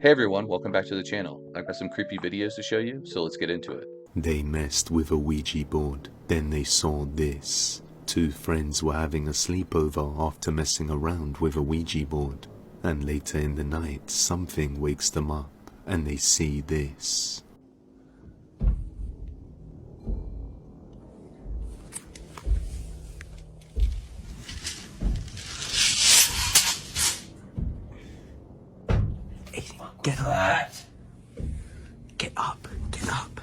Hey everyone, welcome back to the channel. I've got some creepy videos to show you, so let's get into it. They messed with a Ouija board, then they saw this. Two friends were having a sleepover after messing around with a Ouija board, and later in the night something wakes them up and they see this. Get up. Get up. Get up.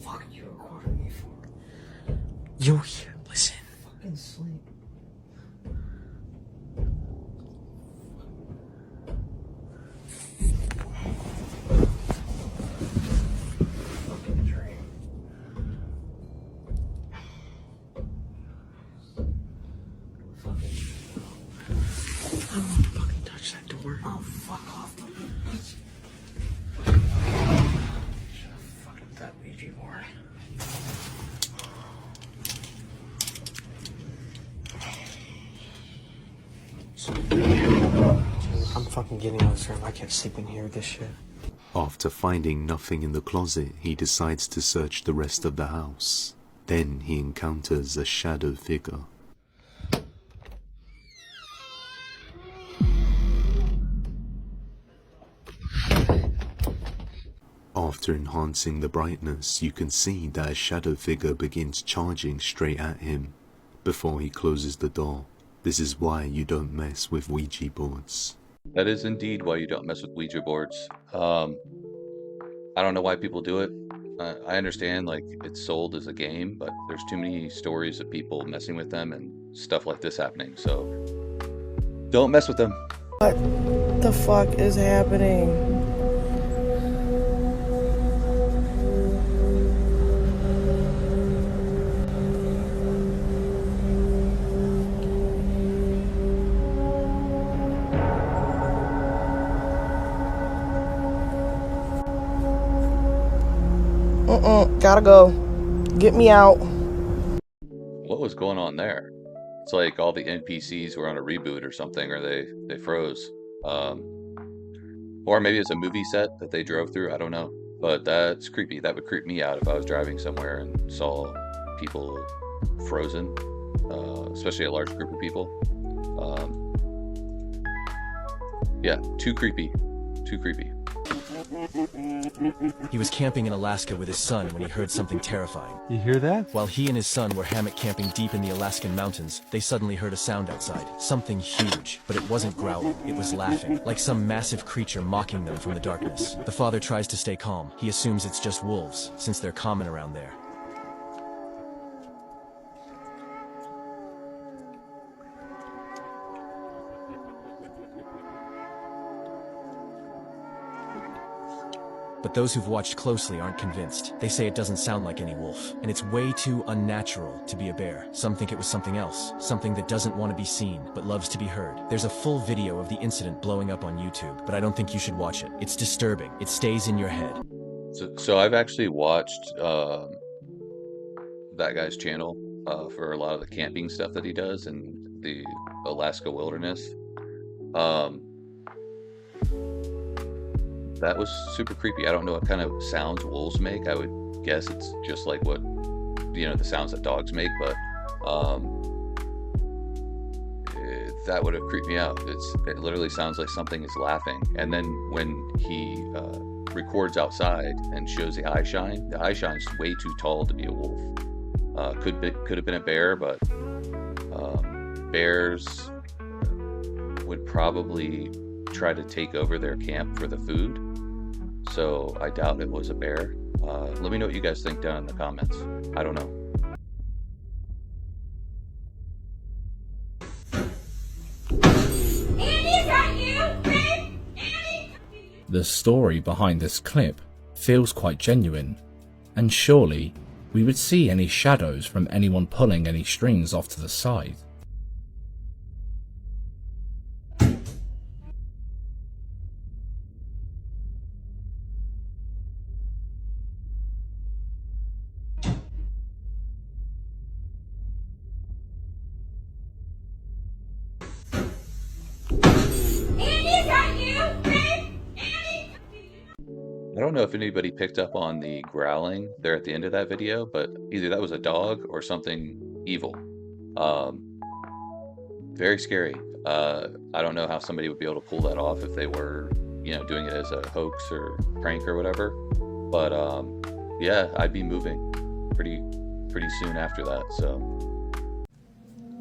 Fuck you recording me for? You're here. Listen. Fucking sleep. Fucking dream. I don't want to fucking touch that door. Oh, fuck off. Fuck with that Ouija board. I'm fucking getting out of this room. I can't sleep in here with this shit. After finding nothing in the closet, he decides to search the rest of the house. Then he encounters a shadow figure. After enhancing the brightness, you can see that a shadow figure begins charging straight at him before he closes the door. This is why you don't mess with Ouija boards. That is indeed why you don't mess with Ouija boards. I don't know why people do it. I understand like it's sold as a game, but there's too many stories of people messing with them and stuff like this happening, so don't mess with them. What the fuck is happening? Gotta go. Get me out. What was going on there? It's like all the NPCs were on a reboot or something, or they froze. Or maybe it's a movie set that they drove through, I don't know. But that's creepy. That would creep me out if I was driving somewhere and saw people frozen, especially a large group of people. Yeah, too creepy. Too creepy. He was camping in Alaska with his son when he heard something terrifying. You hear that? While he and his son were hammock camping deep in the Alaskan mountains, they suddenly heard a sound outside. Something huge, but it wasn't growling, it was laughing, like some massive creature mocking them from the darkness. The father tries to stay calm. He assumes it's just wolves, since they're common around there. But those who've watched closely aren't convinced. They say it doesn't sound like any wolf, and it's way too unnatural to be a bear. Some think it was something else, something that doesn't want to be seen, but loves to be heard. There's a full video of the incident blowing up on YouTube, but I don't think you should watch it. It's disturbing. It stays in your head. So I've actually watched that guy's channel for a lot of the camping stuff that he does in the Alaska wilderness. That was super creepy. I don't know what kind of sounds wolves make. I would guess it's just like what, the sounds that dogs make, but that would have creeped me out. It literally sounds like something is laughing. And then when he records outside and shows the eye shine's way too tall to be a wolf. Could have been a bear, but bears would probably try to take over their camp for the food. So I doubt it was a bear. Let me know what you guys think down in the comments. I don't know. Andy, is that you? Babe? Andy? The story behind this clip feels quite genuine, and surely we would see any shadows from anyone pulling any strings off to the side. Andy, is that you? Babe? Andy? I don't know if anybody picked up on the growling there at the end of that video, but either that was a dog or something evil. Um, Very scary. I don't know how somebody would be able to pull that off if they were, doing it as a hoax or prank or whatever. But yeah, I'd be moving pretty pretty soon after that. So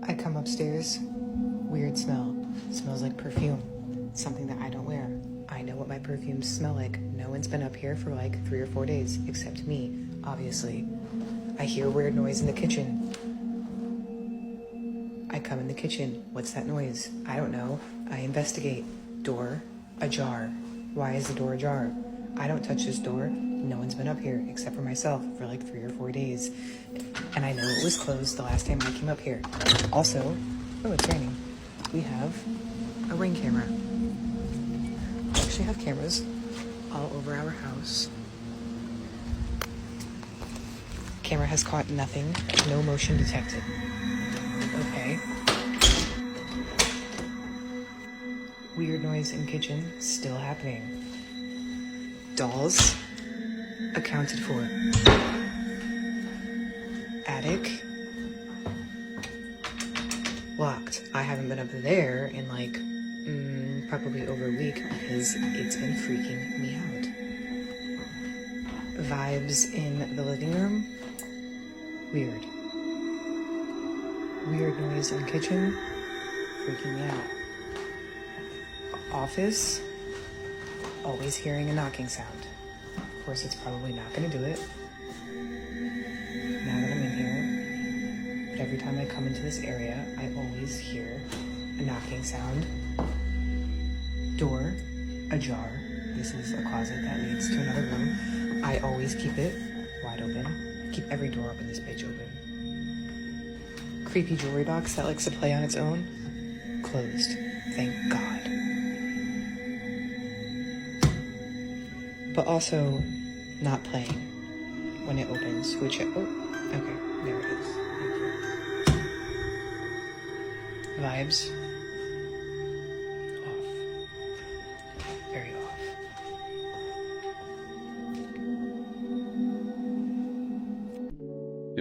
I come upstairs, weird smell. Smells like perfume. Something that I don't wear. I know what my perfumes smell like. No one's been up here for like 3 or 4 days, except me, obviously. I hear weird noise in the kitchen. I come in the kitchen. What's that noise? I don't know. I investigate. Door ajar. Why is the door ajar? I don't touch this door. No one's been up here except for myself for like 3 or 4 days. And I know it was closed the last time I came up here. Also, oh, it's raining. We have a ring camera. We actually have cameras all over our house. Camera has caught nothing. No motion detected. Okay. Weird noise in kitchen, still happening. Dolls, accounted for. Attic, locked. I haven't been up there in like, probably over a week because it's been freaking me out. Vibes in the living room, weird. Weird noise in kitchen, freaking me out. Office, always hearing a knocking sound. Of course, it's probably not gonna do it now that I'm in here. But every time I come into this area, I always hear a knocking sound. Door ajar. This is a closet that leads to another room. I always keep it wide open. Keep every door up in this bitch open. Creepy jewelry box that likes to play on its own. Closed. Thank God. But also not playing when it opens, which, oh, okay, there it is. Thank you. Vibes. Off. Very off.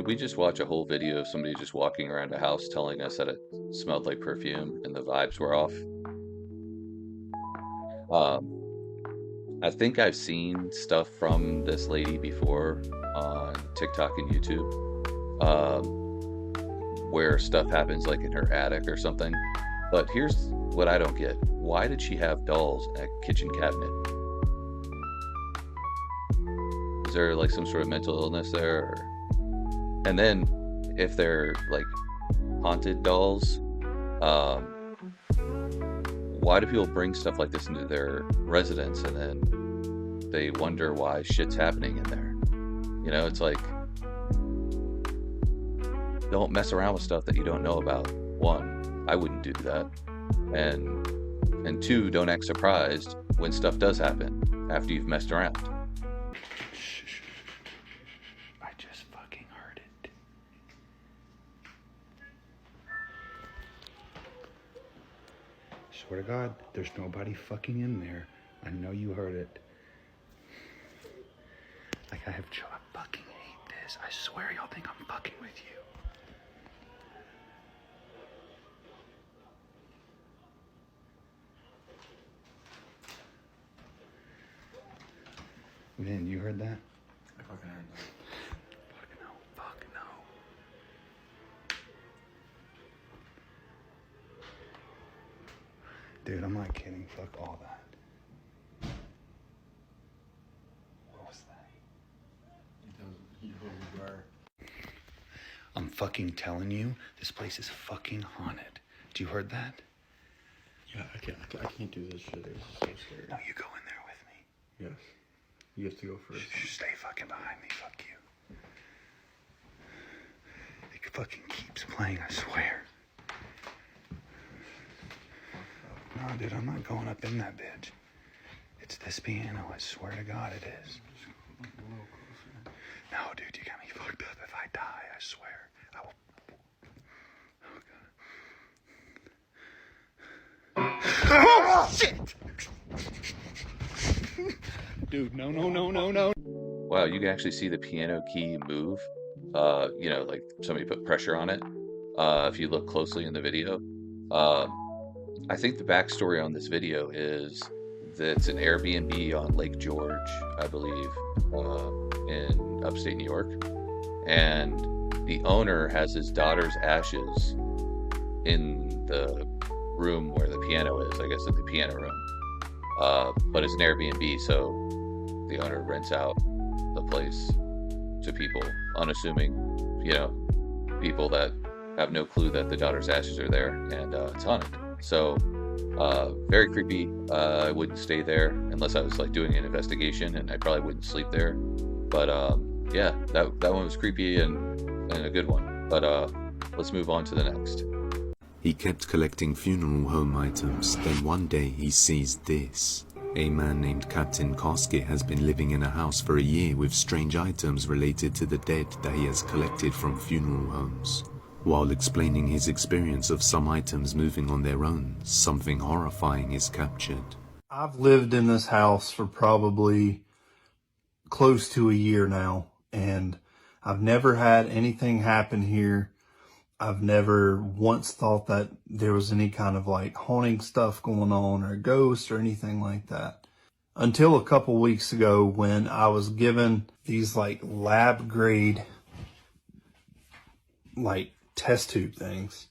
did we just watch a whole video of somebody just walking around a house telling us that it smelled like perfume and the vibes were off? Um, I think I've seen stuff from this lady before on TikTok and YouTube, where stuff happens like in her attic or something. But here's what I don't get. Why did she have dolls in a kitchen cabinet? Is there like some sort of mental illness there? Or... And then if they're like haunted dolls, why do people bring stuff like this into their residence and then they wonder why shit's happening in there? You know, it's like, don't mess around with stuff that you don't know about. One, I wouldn't do that. And two, don't act surprised when stuff does happen after you've messed around. I just fucking heard it. Swear to God, there's nobody fucking in there. I know you heard it. Like I fucking hate this. I swear y'all think I'm fucking with you. Vin, you heard that? I fucking heard that. Fuck no. Fuck no. Dude, I'm not kidding. Fuck all that. What was that? You know who you are. I'm fucking telling you, this place is fucking haunted. You heard that? Yeah, I can't do this shit. It's so scary. No, you go in there with me. Yes. You have to go first. Stay fucking behind me. Fuck you. It fucking keeps playing, I swear. No, dude, I'm not going up in that bitch. It's this piano. I swear to God it is. No, dude, you got me fucked up. If I die, I swear. I will. Oh, God. Oh, shit! dude, no, no, no, no, no. Wow, you can actually see the piano key move. You know, like somebody put pressure on it. If you look closely in the video. Um, I think the backstory on this video is that it's an Airbnb on Lake George, I believe, in upstate New York. And the owner has his daughter's ashes in the room where the piano is, I guess, at the piano room. But it's an Airbnb, so the owner rents out the place to people, unassuming, you know, people that have no clue that the daughter's ashes are there, and it's haunted. So, very creepy. I wouldn't stay there unless I was like doing an investigation, and I probably wouldn't sleep there. But yeah, that one was creepy and a good one. But let's move on to the next. He kept collecting funeral home items, then one day he sees this. A man named Captain Koskett has been living in a house for a year with strange items related to the dead that he has collected from funeral homes. While explaining his experience of some items moving on their own, something horrifying is captured. I've lived in this house for probably close to a year now, and I've never had anything happen here. I've never once thought that there was any kind of like haunting stuff going on or ghosts or anything like that. Until a couple weeks ago when I was given these like lab grade like test tube things.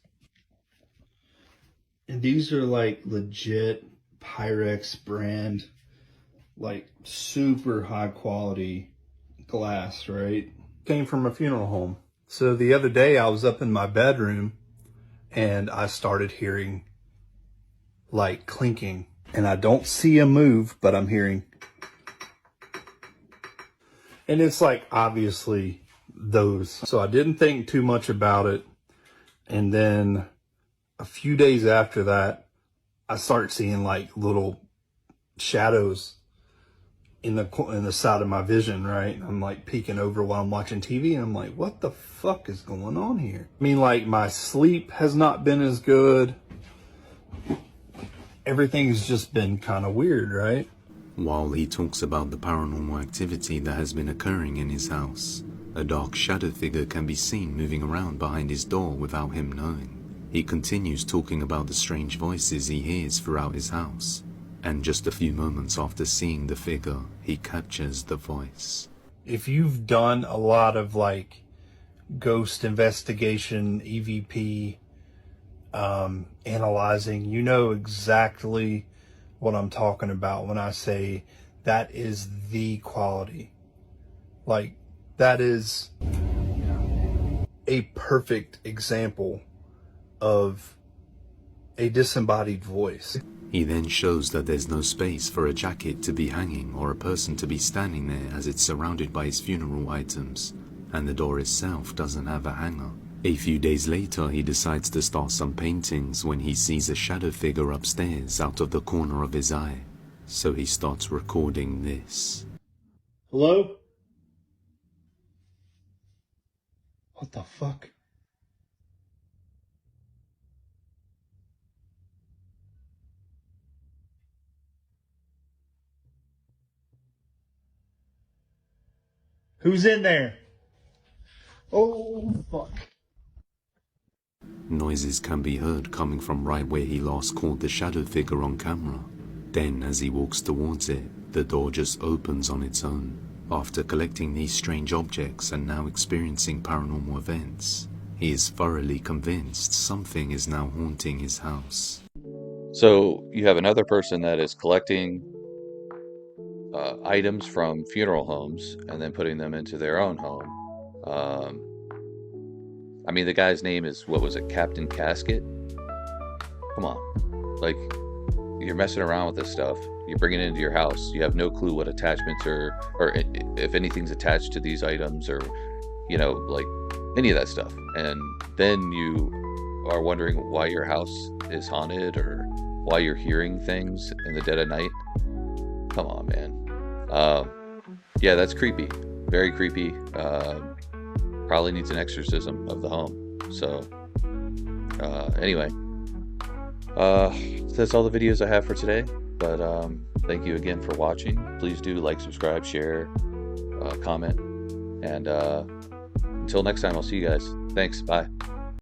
And these are like legit Pyrex brand, like super high quality glass, right? Came from a funeral home. So the other day I was up in my bedroom and I started hearing like clinking, and I don't see a move, but I'm hearing. And it's like obviously those. So I didn't think too much about it. And then a few days after that, I start seeing like little shadows in the side of my vision, right? I'm like peeking over while I'm watching TV, and I'm like, what the fuck is going on here? I mean, like, my sleep has not been as good. Everything's just been kind of weird, right? While he talks about the paranormal activity that has been occurring in his house, a dark shadow figure can be seen moving around behind his door without him knowing. He continues talking about the strange voices he hears throughout his house. And just a few moments after seeing the figure, he captures the voice. If you've done a lot of like ghost investigation, EVP, analyzing, you know exactly what I'm talking about when I say that is the quality. Like, that is a perfect example of a disembodied voice. He then shows that there's no space for a jacket to be hanging or a person to be standing there, as it's surrounded by his funeral items, and the door itself doesn't have a hanger. A few days later, he decides to start some paintings when he sees a shadow figure upstairs out of the corner of his eye. So he starts recording this. Hello? What the fuck? Who's in there? Oh, fuck. Noises can be heard coming from right where he last caught the shadow figure on camera. Then, as he walks towards it, the door just opens on its own. After collecting these strange objects and now experiencing paranormal events, he is thoroughly convinced something is now haunting his house. So you have another person that is collecting items from funeral homes and then putting them into their own home. I mean, the guy's name is, what was it, Captain Casket? Come on. Like, you're messing around with this stuff. You're bringing it into your house. You have no clue what attachments or if anything's attached to these items, or, you know, like any of that stuff. And then you are wondering why your house is haunted or why you're hearing things in the dead of night. Come on, man. Yeah, that's creepy. Very creepy. Probably needs an exorcism of the home. So, anyway, that's all the videos I have for today. But Thank you again for watching. Please do like, subscribe, share, comment. And until next time, I'll see you guys. Thanks. Bye.